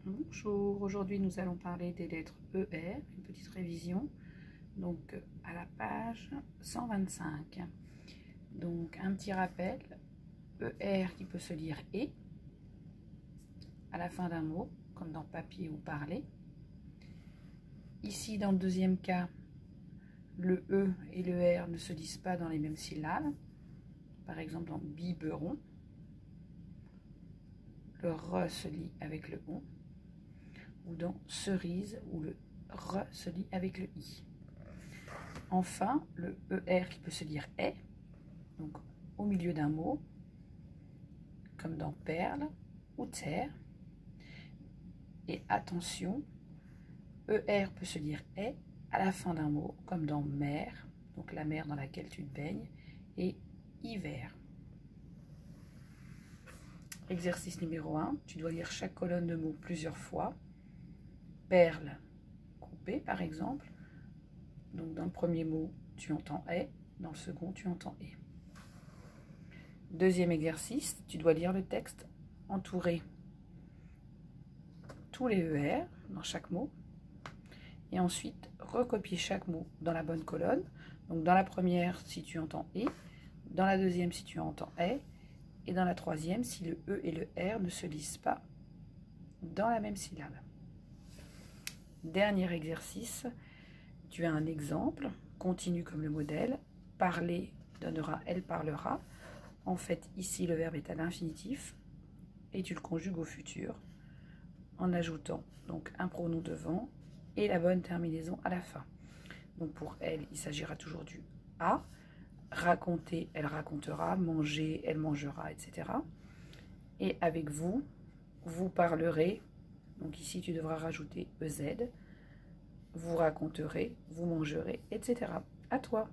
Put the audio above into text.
Bonjour, aujourd'hui nous allons parler des lettres ER, une petite révision, donc à la page 125. Donc un petit rappel, ER qui peut se lire E, à la fin d'un mot, comme dans papier ou parler. Ici dans le deuxième cas, le E et le R ne se lisent pas dans les mêmes syllabes, par exemple dans biberon, le RE se lit avec le ON, ou dans cerise, où le R se lit avec le I. Enfin, le ER qui peut se lire est, donc au milieu d'un mot, comme dans perle ou terre. Et attention, ER peut se lire est à la fin d'un mot, comme dans mer, donc la mer dans laquelle tu te baignes, et hiver. Exercice numéro 1, tu dois lire chaque colonne de mots plusieurs fois. Perle, coupée par exemple. Donc dans le premier mot, tu entends est, dans le second, tu entends et. Deuxième exercice, tu dois lire le texte entouré tous les ER dans chaque mot. Et ensuite, recopier chaque mot dans la bonne colonne. Donc dans la première, si tu entends et, dans la deuxième, si tu entends est, et dans la troisième, si le E et le R ne se lisent pas dans la même syllabe. Dernier exercice, tu as un exemple, continue comme le modèle, parler donnera elle parlera. En fait, ici, le verbe est à l'infinitif et tu le conjugues au futur en ajoutant donc un pronom devant et la bonne terminaison à la fin. Donc pour elle, il s'agira toujours du A. Raconter, elle racontera. Manger, elle mangera, etc. Et avec vous, vous parlerez. Donc ici, tu devras rajouter EZ. Vous raconterez, vous mangerez, etc. À toi.